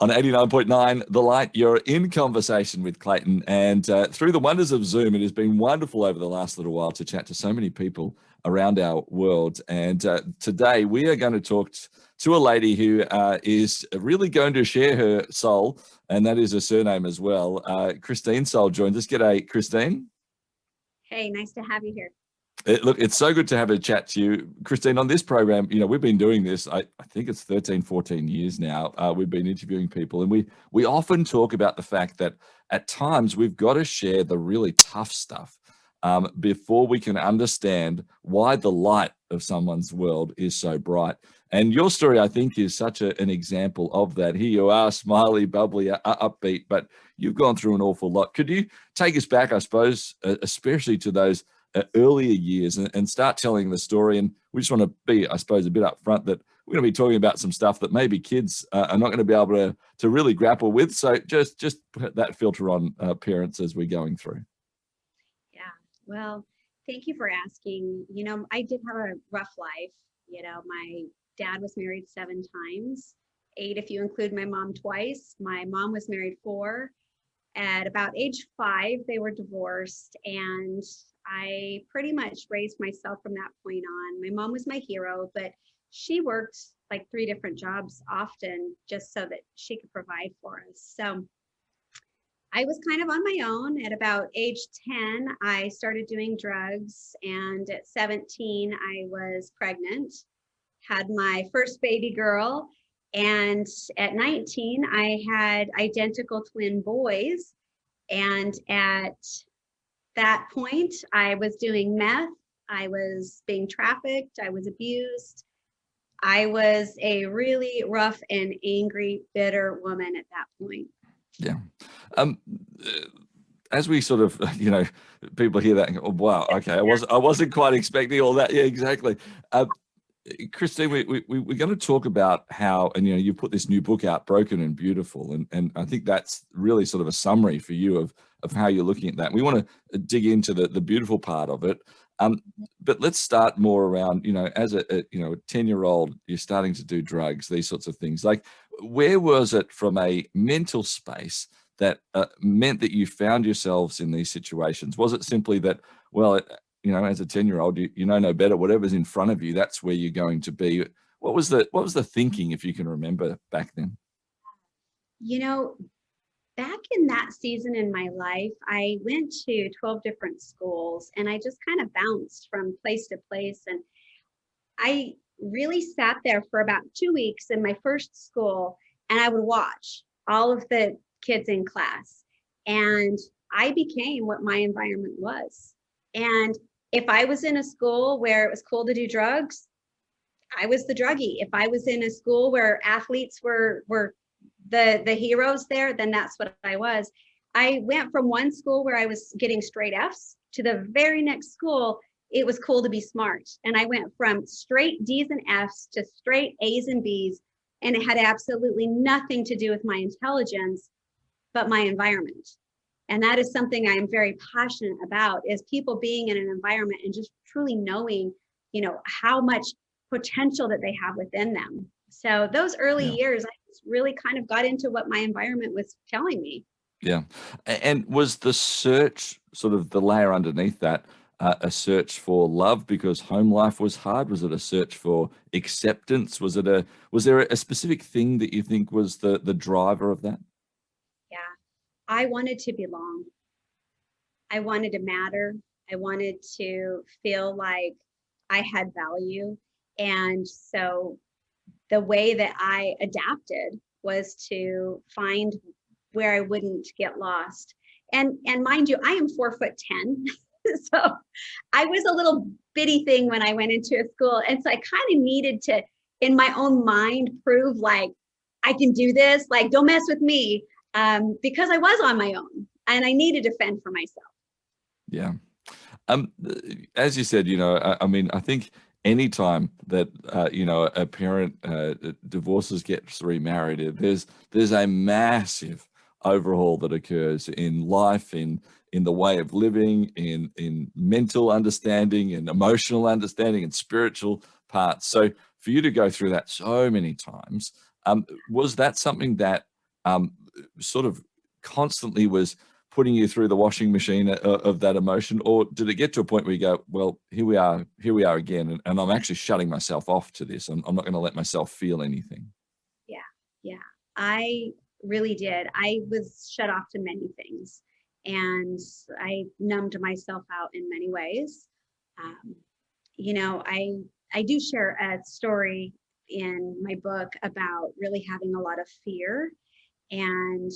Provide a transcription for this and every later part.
On 89.9 The Light, you're in conversation with Clayton, and through the wonders of Zoom, it has been wonderful over the last little while to chat to so many people around our world. And today we are going to talk to a lady who is really going to share her soul, and that is her surname as well. Christine Soule joins us. G'day, Christine. Hey, nice to have you here. Look, it's so good to have a chat to you, Christine. On this program, you know, we've been doing this, I think it's 13, 14 years now. We've been interviewing people, and we often talk about the fact that at times we've got to share the really tough stuff before we can understand why the light of someone's world is so bright. And your story, I think, is such an example of that. Here you are, smiley, bubbly, upbeat, but you've gone through an awful lot. Could you take us back, I suppose, especially to those earlier years, and start telling the story? And we just want to be, I suppose, a bit upfront that we're going to be talking about some stuff that maybe kids are not going to be able to really grapple with. So just put that filter on parents as we're going through. Yeah, well, thank you for asking. You know, I did have a rough life. You know, my dad was married 7 times, 8 if you include my mom twice. My mom was married 4. At about age 5, they were divorced, and I pretty much raised myself from that point on. My mom was my hero, but she worked like 3 different jobs often just so that she could provide for us. So I was kind of on my own. At about age 10, I started doing drugs, and at 17, I was pregnant, had my first baby girl, and at 19, I had identical twin boys. And at that point, I was doing meth, I was being trafficked, I was abused. I was a really rough and angry, bitter woman at that point. Yeah. As we sort of, you know, people hear that and go, oh, wow, okay, I wasn't quite expecting all that. Yeah, exactly. Christine, we're going to talk about how, and you know, you put this new book out, Broken and Beautiful, and I think that's really sort of a summary for you of how you're looking at that. We want to dig into the beautiful part of it, but let's start more around, you know, as a 10-year-old, you're starting to do drugs, these sorts of things. Like, where was it from a mental space that meant that you found yourselves in these situations? Was it simply that, well, you know, as a 10-year-old, you know no better. Whatever's in front of you, that's where you're going to be. What was the thinking, if you can remember back then? You know, back in that season in my life, I went to 12 different schools, and I just kind of bounced from place to place. And I really sat there for about 2 weeks in my first school, and I would watch all of the kids in class. And I became what my environment was. And if I was in a school where it was cool to do drugs, I was the druggie. If I was in a school where athletes were the heroes there, then that's what I was. I went from one school where I was getting straight Fs to the very next school. It was cool to be smart. And I went from straight Ds and Fs to straight As and Bs. And it had absolutely nothing to do with my intelligence, but my environment. And that is something I am very passionate about, is people being in an environment and just truly knowing, you know, how much potential that they have within them. So those early years, I just really kind of got into what my environment was telling me. Yeah. And was the search, sort of the layer underneath that, a search for love because home life was hard? Was it a search for acceptance? Was there a specific thing that you think was the driver of that? Yeah. I wanted to belong. I wanted to matter. I wanted to feel like I had value. And so the way that I adapted was to find where I wouldn't get lost. And mind you, I am 4'10". So I was a little bitty thing when I went into a school. And so I kind of needed to, in my own mind, prove like, I can do this, like, don't mess with me. Because I was on my own and I needed to fend for myself. Yeah. As you said, you know, I mean, I think anytime that, you know, a parent divorces, gets remarried, there's a massive overhaul that occurs in life, in the way of living, in mental understanding and emotional understanding and spiritual parts. So for you to go through that so many times, was that something that sort of constantly was putting you through the washing machine of that emotion? Or did it get to a point where you go, well, here we are again, and I'm actually shutting myself off to this. I'm not going to let myself feel anything. Yeah, I really did. I was shut off to many things, and I numbed myself out in many ways. Um, I do share a story in my book about really having a lot of fear, and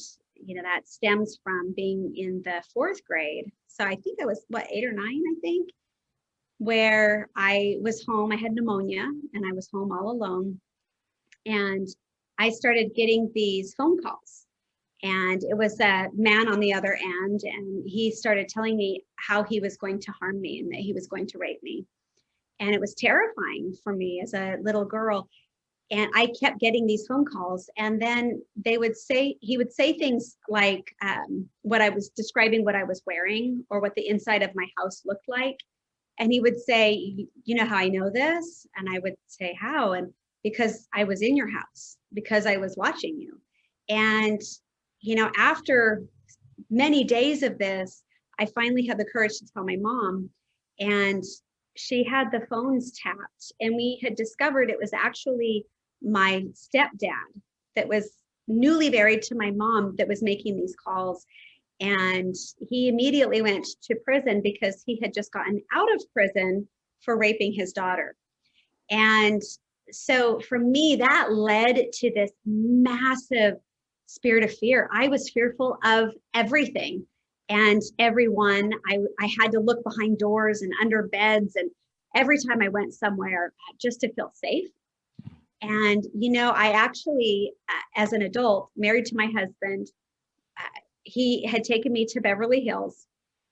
that stems from being in the fourth grade. So I think I was 8 or 9, I think, where I was home. I had pneumonia and I was home all alone, and I started getting these phone calls, and it was a man on the other end, and he started telling me how he was going to harm me and that he was going to rape me. And it was terrifying for me as a little girl. And I kept getting these phone calls, and then he would say things like what I was describing, what I was wearing, or what the inside of my house looked like. And he would say, you know how I know this? And I would say, how? And because I was in your house, because I was watching you. And, after many days of this, I finally had the courage to tell my mom, and she had the phones tapped, and we had discovered it was actually my stepdad that was newly married to my mom that was making these calls. And he immediately went to prison because he had just gotten out of prison for raping his daughter. And so for me, that led to this massive spirit of fear. I was fearful of everything and everyone. I had to look behind doors and under beds, and every time I went somewhere just to feel safe. And, I actually, as an adult, married to my husband, he had taken me to Beverly Hills,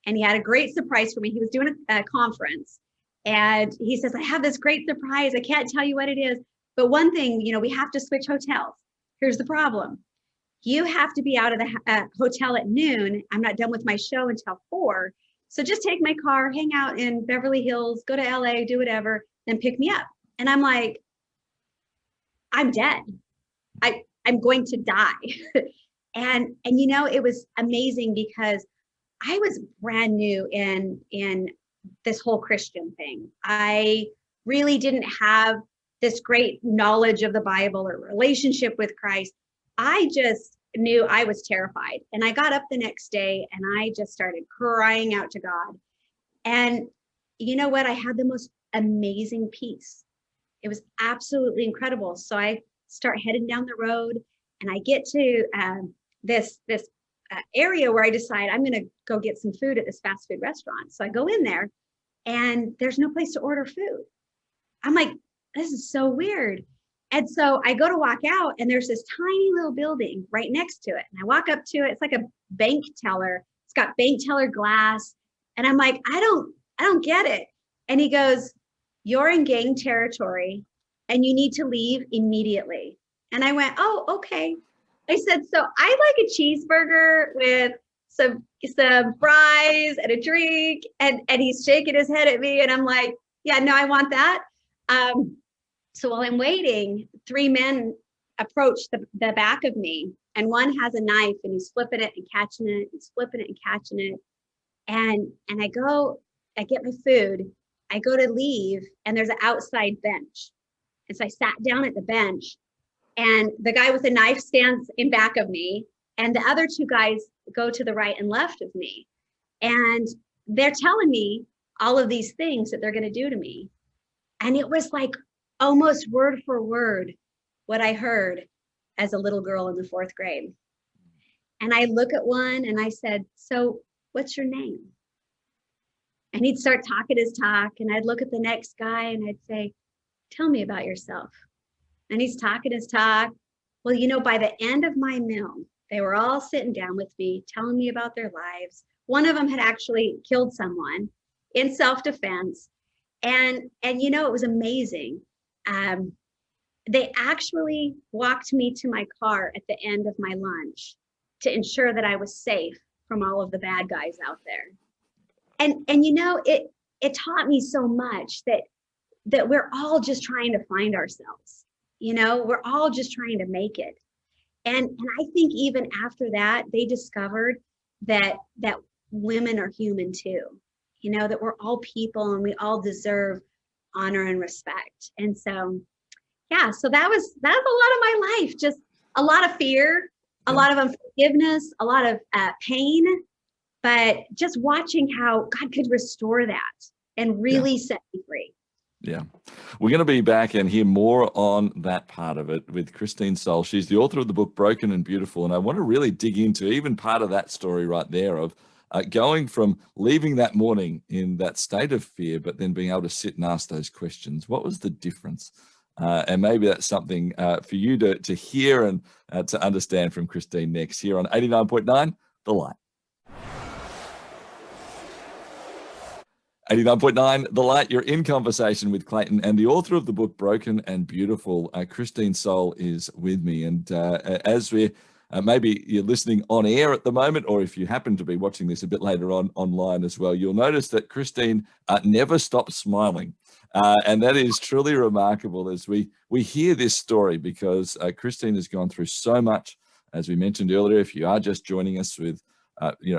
and he had a great surprise for me. He was doing a conference, and he says, I have this great surprise. I can't tell you what it is, but one thing, we have to switch hotels. Here's the problem. You have to be out of the hotel at noon. I'm not done with my show until 4. So just take my car, hang out in Beverly Hills, go to LA, do whatever, then pick me up. And I'm like, I'm dead. I'm going to die. and it was amazing because I was brand new in this whole Christian thing. I really didn't have this great knowledge of the Bible or relationship with Christ. I just knew I was terrified. And I got up the next day and I just started crying out to God. And you know what? I had the most amazing peace. It was absolutely incredible. So I start heading down the road, and I get to this area where I decide I'm going to go get some food at this fast food restaurant. So I go in there, and there's no place to order food. I'm like, this is so weird. And so I go to walk out, and there's this tiny little building right next to it. And I walk up to it. It's like a bank teller. It's got bank teller glass. And I'm like, I don't get it. And he goes, you're in gang territory and you need to leave immediately. And I went, oh, okay. I said, so I like a cheeseburger with some fries and a drink. And he's shaking his head at me. And I'm like, yeah, no, I want that. So while I'm waiting, 3 men approach the back of me, and one has a knife and he's flipping it and catching it. He's flipping it and catching it. And I get my food. I go to leave, and there's an outside bench. And so I sat down at the bench, and the guy with the knife stands in back of me, and the other 2 guys go to the right and left of me. And they're telling me all of these things that they're going to do to me. And it was like almost word for word what I heard as a little girl in the 4th grade. And I look at one and I said, so what's your name? And he'd start talking his talk, and I'd look at the next guy and I'd say, tell me about yourself. And he's talking his talk. Well, by the end of my meal, they were all sitting down with me, telling me about their lives. One of them had actually killed someone in self-defense. And it was amazing. They actually walked me to my car at the end of my lunch to ensure that I was safe from all of the bad guys out there. And it taught me so much that we're all just trying to find ourselves. We're all just trying to make it. And I think even after that, they discovered that women are human too. You know, that we're all people and we all deserve honor and respect. And so, yeah, so that's a lot of my life. Just a lot of fear, a Yeah. lot of unforgiveness, a lot of pain, but just watching how God could restore that and really set me free. Yeah. We're going to be back and hear more on that part of it with Christine Soule. She's the author of the book Broken and Beautiful. And I want to really dig into even part of that story right there of going from leaving that morning in that state of fear, but then being able to sit and ask those questions. What was the difference? And maybe that's something for you to hear and to understand from Christine next here on 89.9 The Light. 89.9 The Light, you're in conversation with Clayton, and the author of the book Broken and Beautiful, Christine Soule, is with me. And as we're maybe you're listening on air at the moment, or if you happen to be watching this a bit later on online as well, you'll notice that Christine never stops smiling. And that is truly remarkable as we hear this story, because Christine has gone through so much, as we mentioned earlier. If you are just joining us, with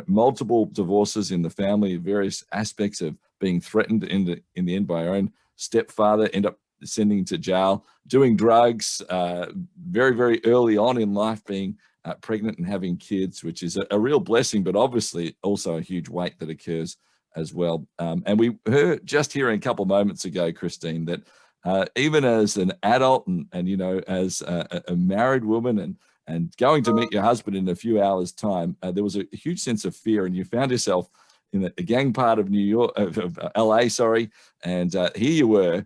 multiple divorces in the family, various aspects of being threatened in the end by her own stepfather, end up sending to jail, doing drugs, very, very early on in life, being pregnant and having kids, which is a real blessing, but obviously also a huge weight that occurs as well. And we heard just hearing a couple of moments ago, Christine, that even as an adult and as a married woman and going to meet your husband in a few hours' time, there was a huge sense of fear, and you found yourself in a gang part of New York, of LA, sorry, and here you were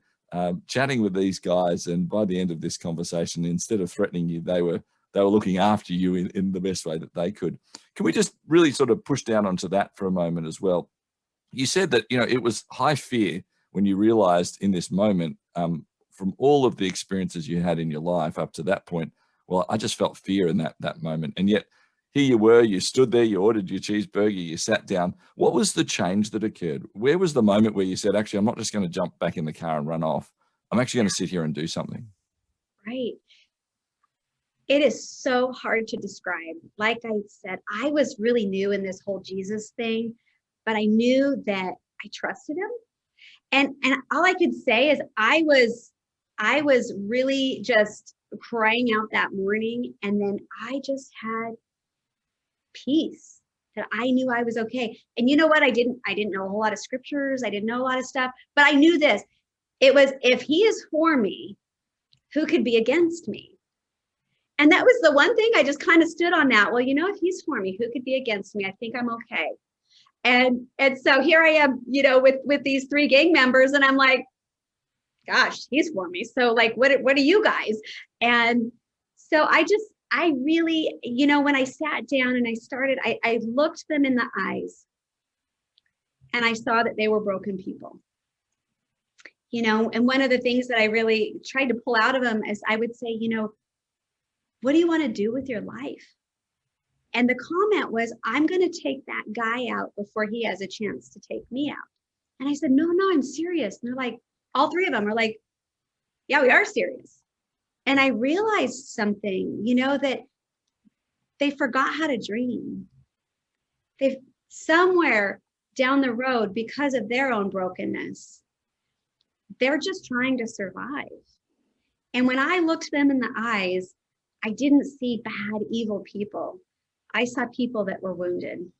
chatting with these guys, and by the end of this conversation, instead of threatening you, they were looking after you in the best way that they could. Can we just really sort of push down onto that for a moment as well? You said that it was high fear when you realized in this moment, from all of the experiences you had in your life up to that point, well, I just felt fear in that moment. And yet here you were, you stood there, you ordered your cheeseburger, you sat down. What was the change that occurred? Where was the moment where you said, actually, I'm not just going to jump back in the car and run off. I'm actually going to sit here and do something? Right. It is so hard to describe. Like I said, I was really new in this whole Jesus thing, but I knew that I trusted him. And all I could say is I was really just crying out that morning, and then I just had peace, that I knew I was okay. And you know what? I didn't know a whole lot of scriptures. I didn't know a lot of stuff, but I knew this. It was, if he is for me, who could be against me? And that was the one thing I just kind of stood on that. Well, if he's for me, who could be against me? I think I'm okay. And so here I am, with these 3 gang members, and I'm like, gosh, he's for me. So like, what are you guys? And so I really, when I sat down and I started, I looked them in the eyes, and I saw that they were broken people. And one of the things that I really tried to pull out of them is I would say, what do you want to do with your life? And the comment was, I'm going to take that guy out before he has a chance to take me out. And I said, no, I'm serious. And they're like, all 3 of them are like, yeah, we are serious. And I realized something, that they forgot how to dream. They've somewhere down the road, because of their own brokenness, they're just trying to survive. And when I looked them in the eyes, I didn't see bad, evil people. I saw people that were wounded.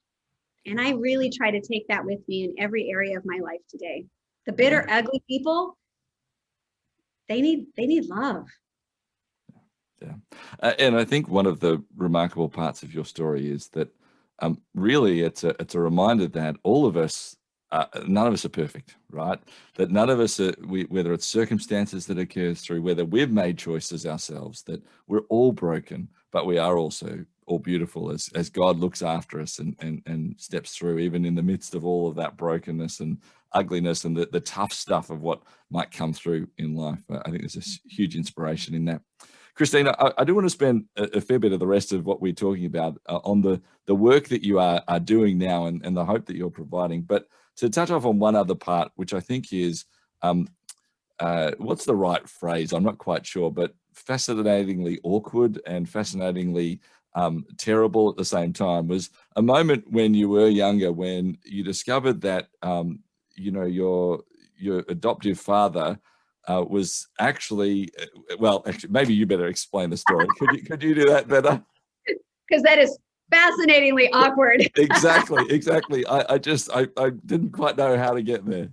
And I really try to take that with me in every area of my life today. The bitter, ugly people, they need love. Yeah. And I think one of the remarkable parts of your story is that really it's a reminder that all of us, none of us are perfect, right? That none of us are, whether it's circumstances that occurs through, whether we've made choices ourselves, that we're all broken, but we are also all beautiful as God looks after us and steps through, even in the midst of all of that brokenness and ugliness and the tough stuff of what might come through in life. I think there's a huge inspiration in that. Christine, I do want to spend a fair bit of the rest of what we're talking about on the work that you are doing now and the hope that you're providing. But to touch off on one other part, which I think is, what's the right phrase? I'm not quite sure, but fascinatingly awkward and fascinatingly terrible at the same time was a moment when you were younger, when you discovered that your adoptive father was actually, well, actually, maybe you better explain the story. Could you do that better? Because that is fascinatingly awkward. Exactly. I didn't quite know how to get there.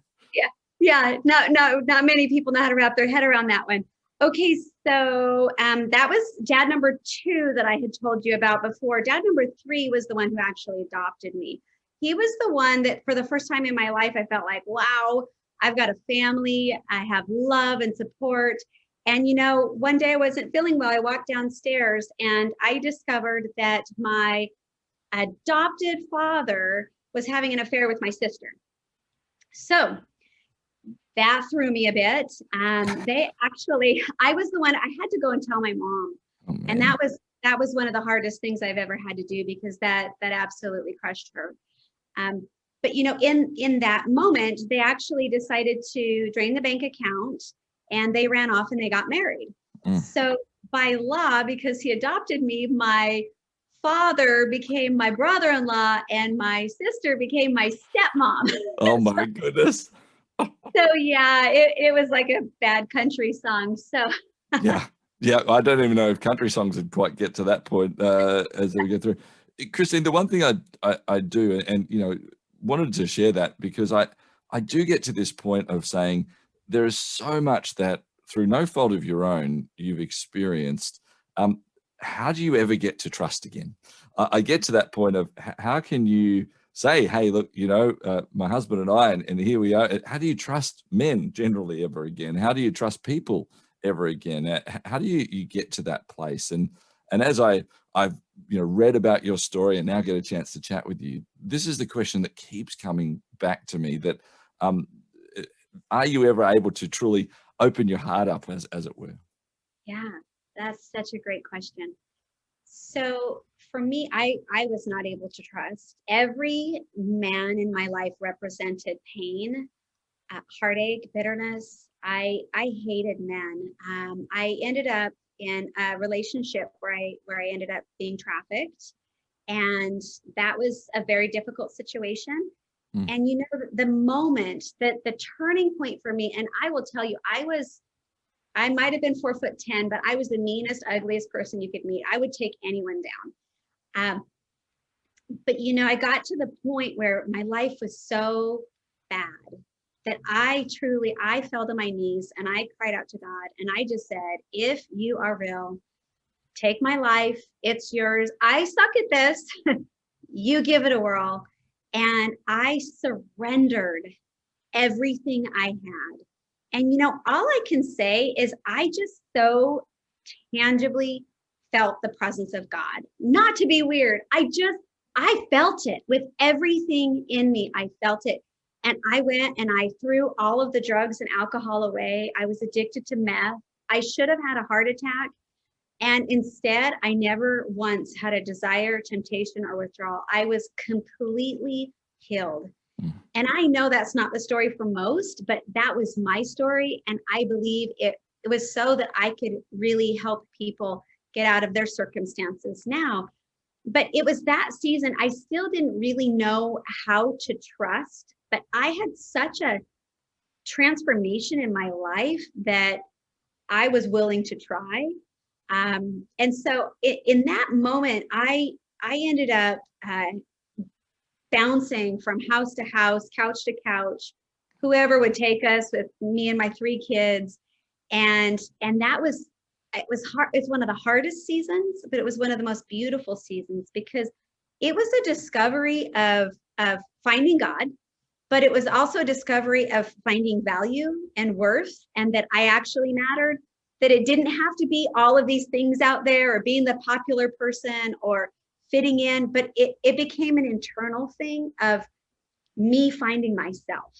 Yeah. No, not many people know how to wrap their head around that one. Okay, so that was dad number 2 that I had told you about before. Dad number 3 was the one who actually adopted me. He was the one that for the first time in my life, I felt like, wow, I've got a family. I have love and support. And, one day I wasn't feeling well. I walked downstairs and I discovered that my adopted father was having an affair with my sister. So that threw me a bit. I was the one, I had to go and tell my mom. Oh, and that was one of the hardest things I've ever had to do, because that absolutely crushed her. But in that moment, they actually decided to drain the bank account and they ran off and they got married. So by law, because he adopted me, my father became my brother-in-law and my sister became my stepmom. Oh my goodness. So yeah, it was like a bad country song. So yeah, I don't even know if country songs would quite get to that point as we get through. Christine, the one thing I do, and wanted to share that because I do get to this point of saying there is so much that through no fault of your own you've experienced. How do you ever get to trust again? I get to that point of how can you say, hey, look, my husband and I, and here we are. How do you trust men generally ever again? How do you trust people ever again? How do you get to that place? And as I've read about your story and now get a chance to chat with you, this is the question that keeps coming back to me, that are you ever able to truly open your heart up, as it were? yeah, that's such a great question. So for me, I was not able to trust. Every man in my life represented pain, heartache, bitterness. I hated men. I ended up in a relationship where I ended up being trafficked, and that was a very difficult situation. And the moment that the turning point for me, and I will tell you, I might have been 4'10", but I was the meanest, ugliest person you could meet. I would take anyone down. But I got to the point where my life was so bad that I fell to my knees and I cried out to God. And I just said, if you are real, take my life. It's yours. I suck at this. You give it a whirl. And I surrendered everything I had. And all I can say is I just so tangibly felt the presence of God. Not to be weird, I felt it with everything in me. I felt it. And I went and I threw all of the drugs and alcohol away. I was addicted to meth. I should have had a heart attack. And instead, I never once had a desire, temptation, or withdrawal. I was completely healed. And I know that's not the story for most, but that was my story. And I believe it was so that I could really help people get out of their circumstances now. But it was that season, I still didn't really know how to trust, but I had such a transformation in my life that I was willing to try. And so in that moment, I ended up bouncing from house to house, couch to couch, whoever would take us, with me and my 3 kids. And it was hard. It's one of the hardest seasons, but it was one of the most beautiful seasons, because it was a discovery of finding God, but it was also a discovery of finding value and worth, and that I actually mattered, that it didn't have to be all of these things out there or being the popular person or fitting in, but it became an internal thing of me finding myself.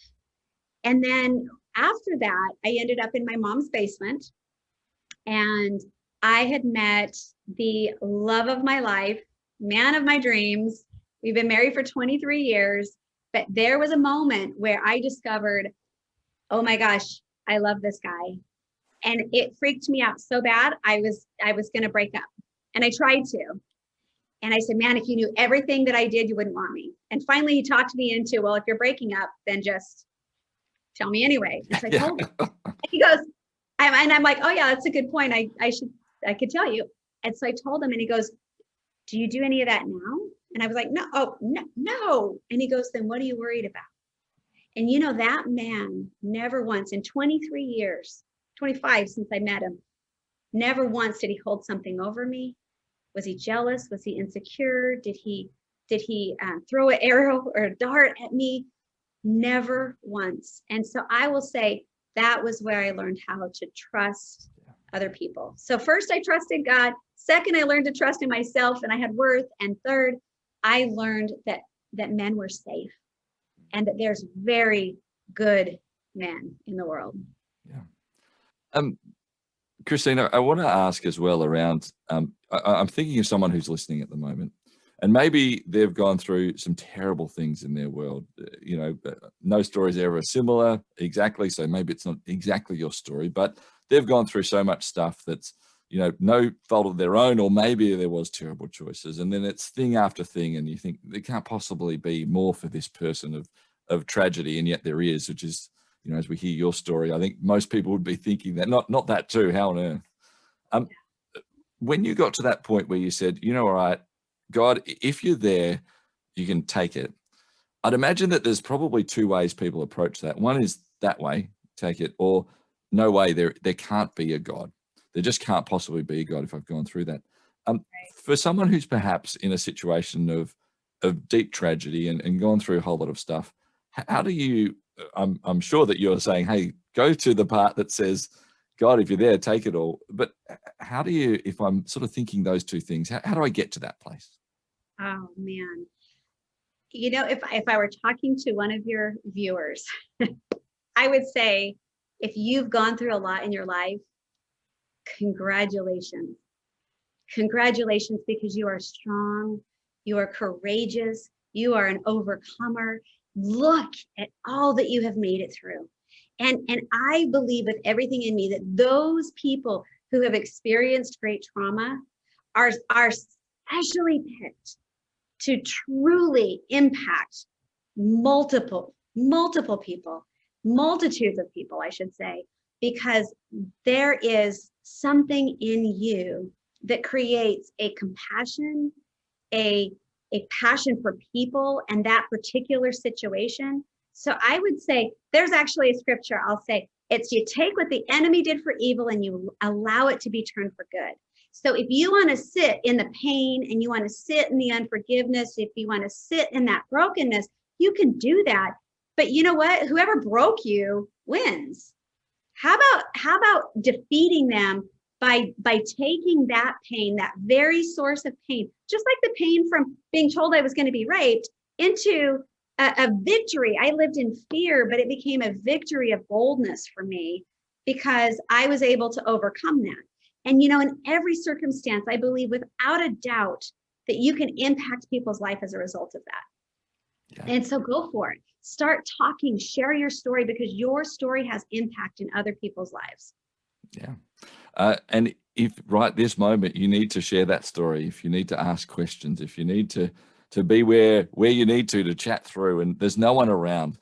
And then after that, I ended up in my mom's basement, and I had met the love of my life, man of my dreams. We've been married for 23 years, but there was a moment where I discovered, oh my gosh, I love this guy. And it freaked me out so bad. I was going to break up, and I tried to. And I said, man, if you knew everything that I did, you wouldn't want me. And finally he talked me into, well, if you're breaking up, then just tell me anyway. And so I told him. And he goes, and I'm like, oh yeah, that's a good point. I could tell you. And so I told him, and he goes, do you do any of that now? And I was like, no, oh, no, no. And he goes, then what are you worried about? And you know, that man never once in 23 years, 25 since I met him, never once did he hold something over me. Was he jealous? Was he insecure? Did he throw an arrow or a dart at me? Never once. And so I will say that was where I learned how to trust other people. So first I trusted God. Second, I learned to trust in myself, and I had worth. And third, I learned that men were safe, and that there's very good men in the world. Yeah. Christina, I want to ask as well around, I'm thinking of someone who's listening at the moment, and maybe they've gone through some terrible things in their world. No story is ever similar exactly. So maybe it's not exactly your story, but they've gone through so much stuff that's, no fault of their own, or maybe there was terrible choices. And then it's thing after thing. And you think there can't possibly be more for this person of tragedy. And yet there is, which is, as we hear your story, I think most people would be thinking that, not that too, how on earth? When you got to that point where you said, all right, God, if you're there, you can take it. I'd imagine that there's probably two ways people approach that. One is that way, take it, or no way, there can't be a God. There just can't possibly be a God if I've gone through that. For someone who's perhaps in a situation of deep tragedy and gone through a whole lot of stuff, how do you, I'm sure that you're saying, hey, go to the part that says, God, if you're there, take it all. But how do you, if I'm sort of thinking those two things, how do I get to that place? Oh man. If I were talking to one of your viewers, I would say, if you've gone through a lot in your life, congratulations. Congratulations, because you are strong, you are courageous, you are an overcomer. Look at all that you have made it through. And I believe with everything in me that those people who have experienced great trauma are specially picked to truly impact multiple people, multitudes of people, I should say, because there is something in you that creates a compassion, a passion for people and that particular situation. So I would say there's actually a scripture I'll say, it's you take what the enemy did for evil and you allow it to be turned for good. So if you want to sit in the pain and you want to sit in the unforgiveness, if you want to sit in that brokenness, you can do that. But you know what? Whoever broke you wins. How about defeating them by taking that pain, that very source of pain, just like the pain from being told I was going to be raped, into a victory. I lived in fear, but it became a victory of boldness for me because I was able to overcome that. And, in every circumstance, I believe without a doubt that you can impact people's life as a result of that. Yeah. And so go for it. Start talking, share your story, because your story has impact in other people's lives. Yeah. And if right this moment you need to share that story, if you need to ask questions, if you need to be where you need to chat through, and there's no one around,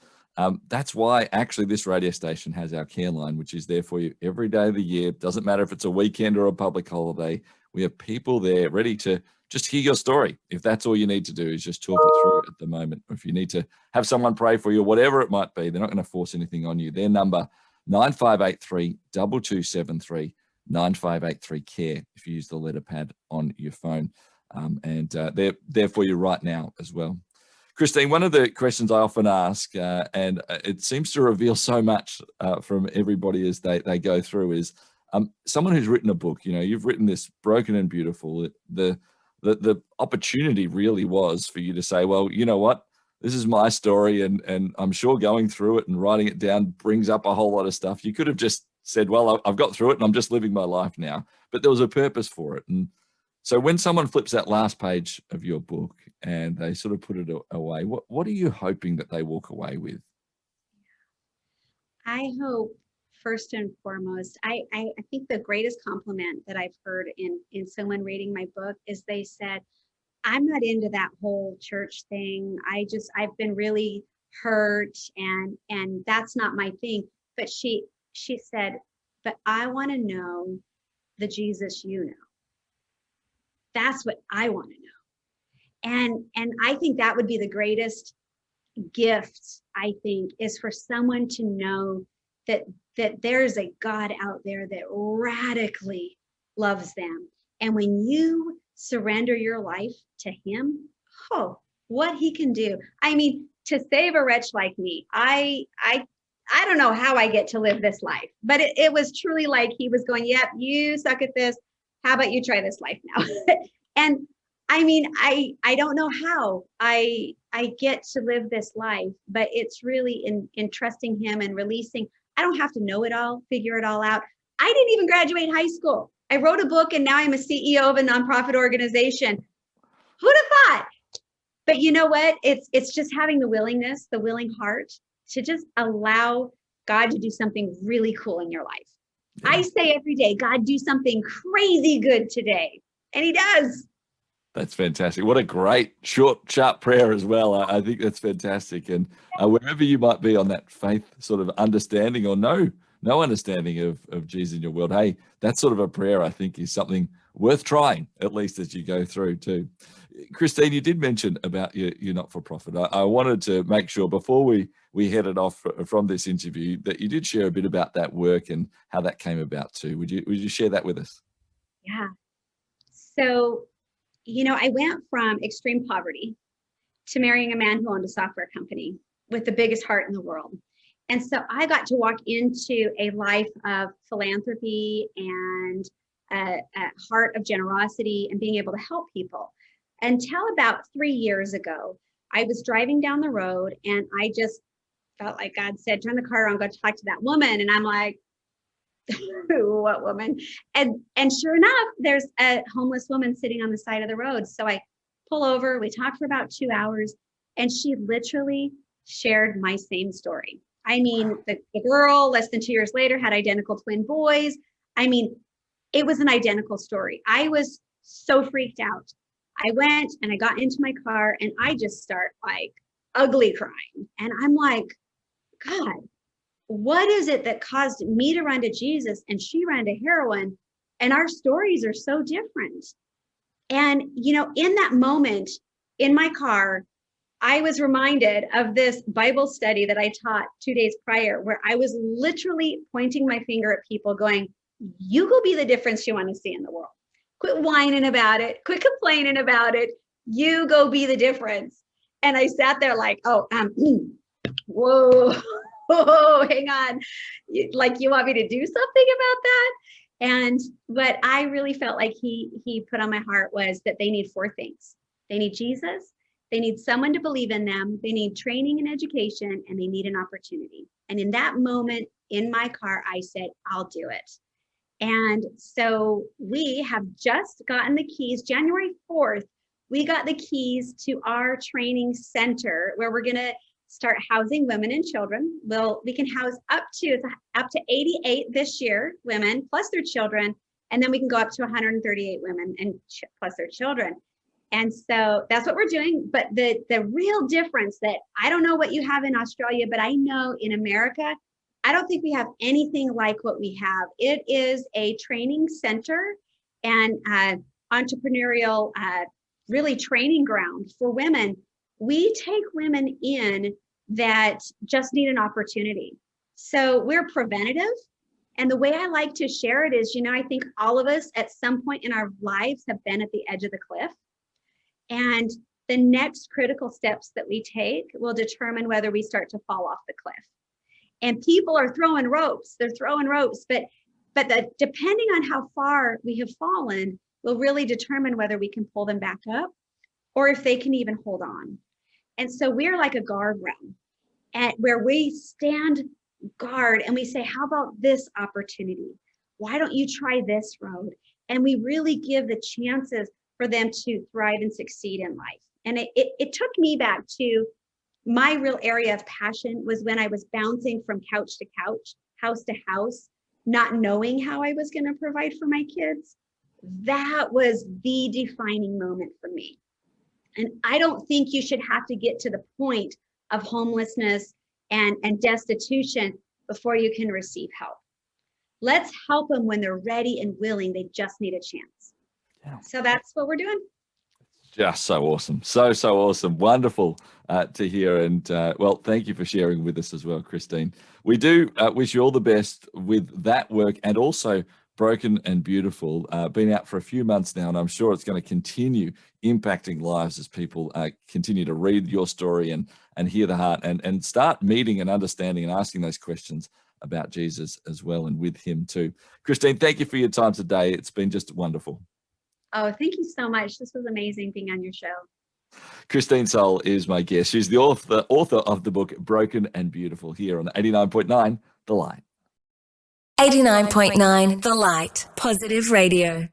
that's why actually this radio station has our care line, which is there for you every day of the year. Doesn't matter if it's a weekend or a public holiday. We have people there ready to just hear your story. If that's all you need to do is just talk it through at the moment. If you need to have someone pray for you, whatever it might be, they're not going to force anything on you. Their number, 9583 2273 9583 care, if you use the letter pad on your phone. And they're there for you right now as well. Christine, one of the questions I often ask, and it seems to reveal so much from everybody as they go through, is someone who's written a book. You've written this, Broken and Beautiful. The opportunity really was for you to say, well, you know what? This is my story, and I'm sure going through it and writing it down brings up a whole lot of stuff. You could have just said, well, I've got through it and I'm just living my life now. But there was a purpose for it. And so when someone flips that last page of your book and they sort of put it away, what are you hoping that they walk away with? I hope first and foremost, I think the greatest compliment that I've heard in someone reading my book is they said, I'm not into that whole church thing. I've been really hurt and that's not my thing. But she said, but I want to know the Jesus you know. That's what I want to know. And I think that would be the greatest gift, I think, is for someone to know that there's a God out there that radically loves them. And when you surrender your life to him, oh, what he can do. I mean, to save a wretch like me, I don't know how I get to live this life, but it was truly like he was going, yep, you suck at this. How about you try this life now? And I mean, I don't know how I get to live this life, but it's really in trusting him and releasing. I don't have to know it all, figure it all out. I didn't even graduate high school. I wrote a book and now I'm a CEO of a nonprofit organization. Who'd have thought? But you know what? It's just having the willingness, the willing heart to just allow God to do something really cool in your life. Yeah. I say every day, God, do something crazy good today. And he does. That's fantastic. What a great, short, sharp prayer as well. I think that's fantastic. And wherever you might be on that faith sort of understanding or no understanding of Jesus in your world, hey, that sort of a prayer, I think, is something worth trying, at least as you go through too. Christine, you did mention about your not-for-profit. I wanted to make sure before we headed off from this interview that you did share a bit about that work and how that came about too. Would you share that with us? Yeah. So, I went from extreme poverty to marrying a man who owned a software company with the biggest heart in the world. And so I got to walk into a life of philanthropy and a heart of generosity and being able to help people. Until about 3 years ago, I was driving down the road and I just felt like God said, turn the car on, go talk to that woman. And I'm like, what woman? And sure enough, there's a homeless woman sitting on the side of the road. So I pull over, we talk for about 2 hours, and she literally shared my same story. I mean, the girl less than 2 years later had identical twin boys. I mean, it was an identical story. I was so freaked out. I went and I got into my car and I just start like ugly crying. And I'm like, God, what is it that caused me to run to Jesus and she ran to heroin? And our stories are so different. And, in that moment in my car, I was reminded of this Bible study that I taught 2 days prior, where I was literally pointing my finger at people going, you go be the difference you want to see in the world. Quit whining about it. Quit complaining about it. You go be the difference. And I sat there like, whoa. Oh, hang on. Like, you want me to do something about that? And what I really felt like he put on my heart was that they need 4 things. They need Jesus. They need someone to believe in them. They need training and education, and they need an opportunity. And in that moment in my car, I said, I'll do it. And so we have just gotten the keys. January 4th, we got the keys to our training center where we're going to start housing women and children. We can house up to 88 this year, women plus their children, and then we can go up to 138 women and plus their children. And so that's what we're doing. But the real difference that I don't know what you have in Australia, but I know in America, I don't think we have anything like what we have. It is a training center and entrepreneurial, really training ground for women. We take women in that just need an opportunity. So we're preventative. And the way I like to share it is, I think all of us at some point in our lives have been at the edge of the cliff. And the next critical steps that we take will determine whether we start to fall off the cliff. And people are throwing ropes. They're throwing ropes, but depending on how far we have fallen will really determine whether we can pull them back up or if they can even hold on. And so we're like a guardrail where we stand guard and we say, how about this opportunity? Why don't you try this road? And we really give the chances for them to thrive and succeed in life. And it took me back to my real area of passion was when I was bouncing from couch to couch, house to house, not knowing how I was going to provide for my kids, that was the defining moment for me. And I don't think you should have to get to the point of homelessness and destitution before you can receive help. Let's help them when they're ready and willing. They just need a chance. Yeah. So that's what we're doing. Just so awesome. So awesome. Wonderful to hear. And well, thank you for sharing with us as well, Christine. We do wish you all the best with that work, and also Broken and Beautiful. Been out for a few months now, and I'm sure it's going to continue impacting lives as people continue to read your story and hear the heart and start meeting and understanding and asking those questions about Jesus as well, and with him too. Christine, thank you for your time today. It's been just wonderful. Oh, thank you so much. This was amazing being on your show. Christine Soule is my guest. She's the author of the book Broken and Beautiful, here on 89.9 The Light. 89.9 The Light. Positive Radio.